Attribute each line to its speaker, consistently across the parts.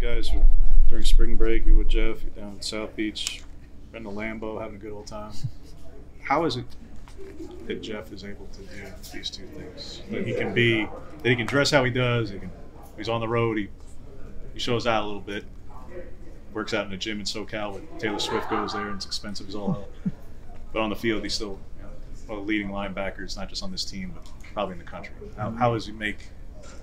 Speaker 1: guys were during spring break. You're with Jeff. You're down in South Beach, in the Lambo, having a good old time. How is it that Jeff is able to do these two things? That he can dress how he does. He's on the road. He shows out a little bit. Works out in the gym in SoCal. With Taylor Swift goes there, and it's expensive as all hell. But on the field, he's still one of the leading linebackers, not just on this team, but probably in the country. How does he make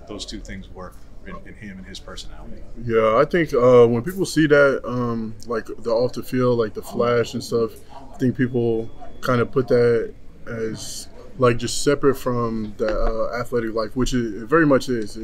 Speaker 1: those two things work in him and his personality?
Speaker 2: Yeah, I think when people see that, like the off the field, like the flash and stuff, I think people kind of put that as like just separate from the athletic life, which it very much is.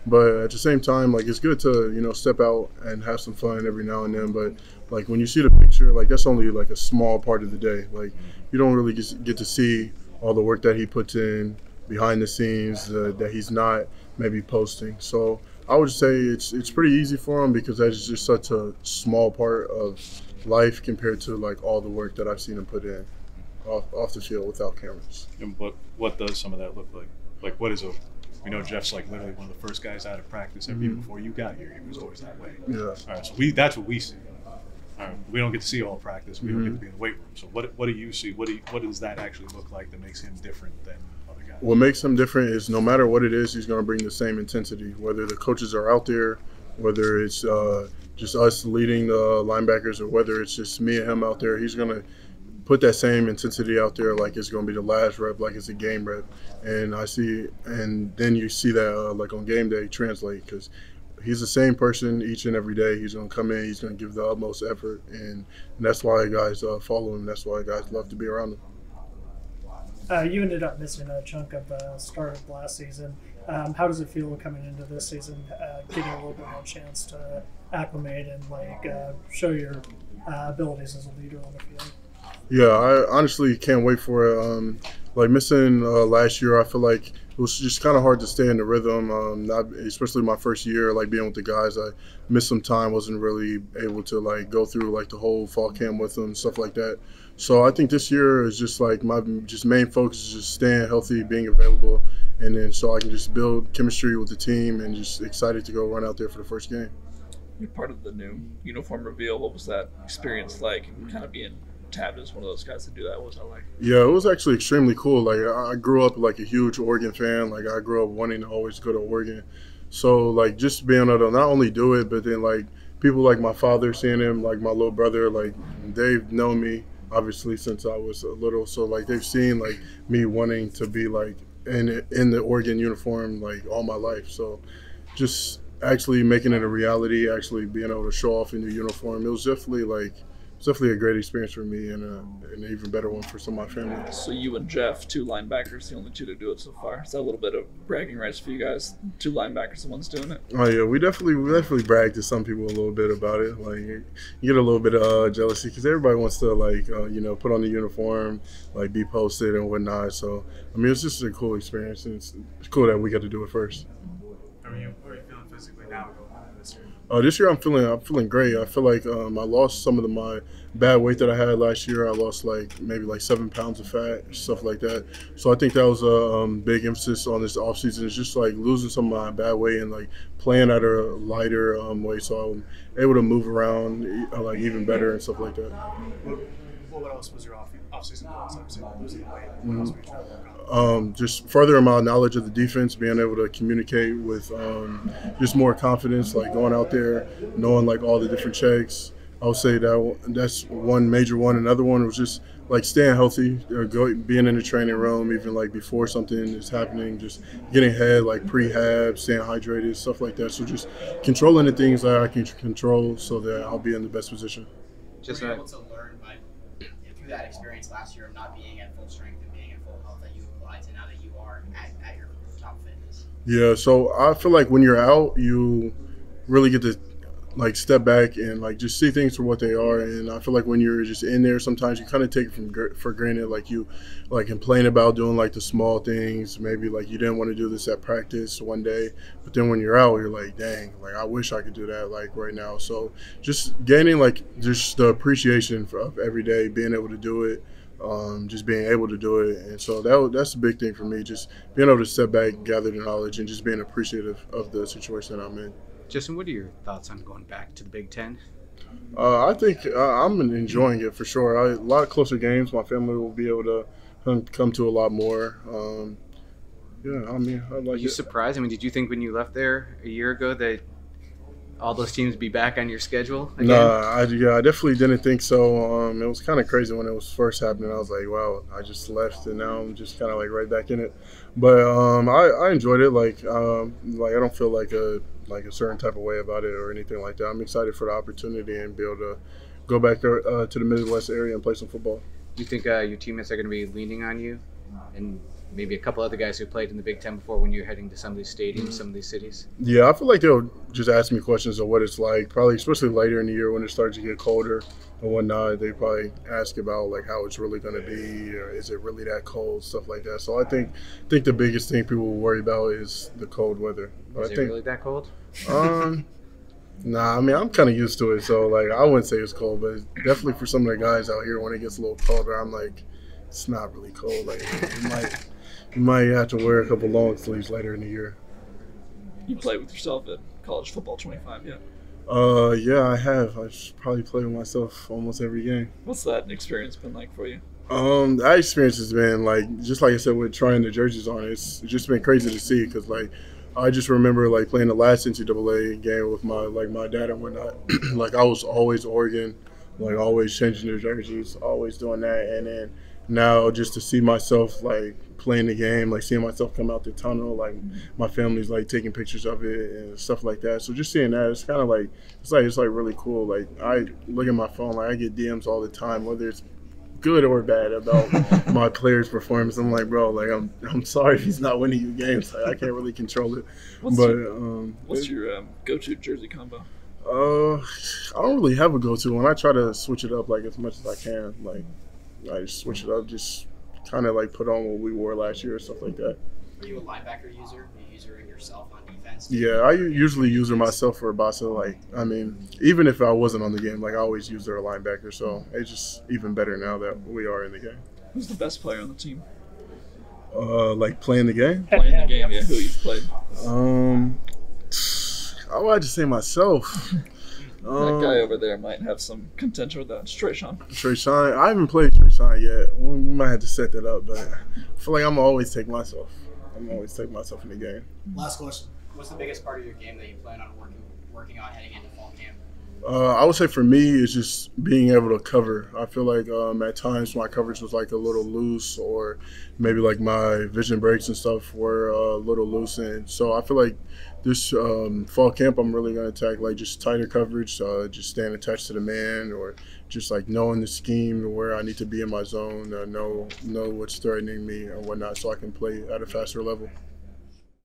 Speaker 2: But at the same time, like it's good to step out and have some fun every now and then. But like when you see the picture, like that's only like a small part of the day. Like you don't really get to see all the work that he puts in behind the scenes that he's not maybe posting. So I would say it's pretty easy for him because that's just such a small part of life compared to like all the work that I've seen him put in off the field without cameras.
Speaker 1: And what does some of that look like? Like what is a we know Jeff's like literally one of the first guys out of practice even before you got here. He was always that way.
Speaker 2: Yeah.
Speaker 1: All right, so that's what we see. All right, we don't get to see all practice. We don't get to be in the weight room. So what do you see? What does that actually look like that makes him different than other guys?
Speaker 2: What makes him different is no matter what it is, he's going to bring the same intensity. Whether the coaches are out there, whether it's just us leading the linebackers, or whether it's just me and him out there, he's going to put that same intensity out there like it's going to be the last rep, like it's a game rep. And then you see that like on game day translate because he's the same person each and every day. He's going to come in, he's going to give the utmost effort, and that's why guys follow him. That's why guys love to be around him.
Speaker 3: You ended up missing a chunk of the start of last season. How does it feel coming into this season, getting a little bit more chance to acclimate and show your abilities as a leader on the field?
Speaker 2: Yeah, I honestly can't wait for it. Like missing last year, I feel like it was just kind of hard to stay in the rhythm. Especially my first year, like being with the guys, I missed some time. Wasn't really able to like go through like the whole fall camp with them, stuff like that. So I think this year is just like my main focus is just staying healthy, being available, and then so I can just build chemistry with the team and just excited to go run out there for the first game.
Speaker 4: You're part of the new uniform reveal. What was that experience like? Kind of being tabbed as one of those guys to do that. What was that like?
Speaker 2: Yeah, it was actually extremely cool. Like I grew up like a huge Oregon fan. Like I grew up wanting to always go to Oregon. So like just being able to not only do it, but then like people like my father, seeing him, like my little brother, like they've known me obviously since I was little. So like they've seen like me wanting to be like in the Oregon uniform like all my life. So just actually making it a reality, actually being able to show off in the uniform, it was definitely a great experience for me and an even better one for some of my family.
Speaker 4: So you and Jeff, two linebackers, the only two to do it so far. Is that a little bit of bragging rights for you guys? Two linebackers, the ones doing it.
Speaker 2: Oh yeah, we definitely brag to some people a little bit about it. Like you get a little bit of jealousy because everybody wants to put on the uniform, like be posted and whatnot. So I mean, it's just a cool experience, and it's cool that we got to do it first.
Speaker 5: How are you feeling physically now going into this year?
Speaker 2: This year I'm feeling great. I feel like I lost some of my bad weight that I had last year. I lost maybe 7 pounds of fat, stuff like that. So I think that was a big emphasis on this offseason. It's just like losing some of my bad weight and like playing at a lighter weight, so I'm able to move around even better and stuff like that.
Speaker 5: What else was your off-season goals? Obviously, losing weight. What else were you trying to work on?
Speaker 2: Just furthering my knowledge of the defense, being able to communicate with just more confidence, like going out there, knowing like all the different checks. I would say that's one major one. Another one was just like staying healthy, being in the training room, even like before something is happening, just getting ahead, like prehab, staying hydrated, stuff like that. So just controlling the things that I can control so that I'll be in the best position.
Speaker 6: Just were you able to learn through that experience last year of not being at full strength and being at full health that you applied to now that you are at your top fitness?
Speaker 2: Yeah, so I feel like when you're out, you really get to like step back and like just see things for what they are. And I feel like when you're just in there, sometimes you kind of take it for granted. Like you like complain about doing like the small things. Maybe like you didn't want to do this at practice one day, but then when you're out, you're like, dang, like I wish I could do that like right now. So just gaining like just the appreciation of every day, being able to do it. Just being able to do it. And so that's a big thing for me, just being able to step back, gather the knowledge, and just being appreciative of the situation that I'm in.
Speaker 7: Justin, what are your thoughts on going back to the Big Ten?
Speaker 2: I think I'm enjoying it for sure. A lot closer games. My family will be able to come to a lot more. Yeah, I mean, I
Speaker 7: Are
Speaker 2: like
Speaker 7: you
Speaker 2: it.
Speaker 7: surprised? I mean, did you think when you left there a year ago that all those teams would be back on your schedule again?
Speaker 2: I definitely didn't think so. It was kind of crazy when it was first happening. I was like, wow, I just left and now I'm just kind of like right back in it. But I enjoyed it. Like I don't feel like a certain type of way about it or anything like that. I'm excited for the opportunity and be able to go back to the Midwest area and play some football.
Speaker 7: Do you think your teammates are going to be leaning on you, and maybe a couple other guys who played in the Big Ten before when you're heading to some of these stadiums, some of these cities?
Speaker 2: Yeah, I feel like they'll just ask me questions of what it's like, probably especially later in the year when it starts to get colder and whatnot. They probably ask about like how it's really going to be, or is it really that cold, stuff like that. So I think the biggest thing people will worry about is the cold weather. But
Speaker 7: Is it really that cold?
Speaker 2: Nah, I mean I'm kind of used to it, so like I wouldn't say it's cold, but definitely for some of the guys out here when it gets a little colder, I'm like, it's not really cold. Like you might have to wear a couple long sleeves later in the year.
Speaker 4: You play with yourself at College Football 25, yeah.
Speaker 2: Yeah, I have. I probably play with myself almost every game.
Speaker 4: What's that experience been like for you?
Speaker 2: That experience has been like, just like I said, with trying the jerseys on, it's just been crazy to see because like I just remember like playing the last NCAA game with my dad and whatnot. Like I was always Oregon, like always changing their jerseys, always doing that, and then now just to see myself like playing the game, like seeing myself come out the tunnel, like my family's like taking pictures of it and stuff like that. So just seeing that, it's kind of like it's like really cool. Like I look at my phone, like I get DMs all the time, whether it's good or bad about my player's performance. I'm like, bro, like I'm sorry if he's not winning you games. Like, I can't really control it.
Speaker 4: What's your go-to jersey combo?
Speaker 2: I don't really have a go-to one. I try to switch it up like as much as I can. Like I just switch it up, just kind of like put on what we wore last year or stuff like that.
Speaker 6: Are you a linebacker user? Are you using yourself on defense?
Speaker 2: Yeah, I usually use her myself for Basa. Like, I mean, even if I wasn't on the game, like I always use her a linebacker. So it's just even better now that we are in the game.
Speaker 4: Who's the best player on the team?
Speaker 2: Like playing the game.
Speaker 4: Playing the game, yeah. Who you've played?
Speaker 2: I would have to say myself.
Speaker 4: That guy over there might have some contention with that. It's Trayshawn.
Speaker 2: Trayshawn, I haven't played Trayshawn yet. We might have to set that up, but I feel like I'm always take myself. I'm always take myself in the game.
Speaker 5: Last question.
Speaker 6: What's the biggest part of your game that you plan on working on heading into fall camp?
Speaker 2: I would say for me, it's just being able to cover. I feel like at times my coverage was like a little loose, or maybe like my vision breaks and stuff were a little loose. And so I feel like this fall camp, I'm really going to attack like just tighter coverage, just staying attached to the man, or just like knowing the scheme where I need to be in my zone, know what's threatening me and whatnot, so I can play at a faster level.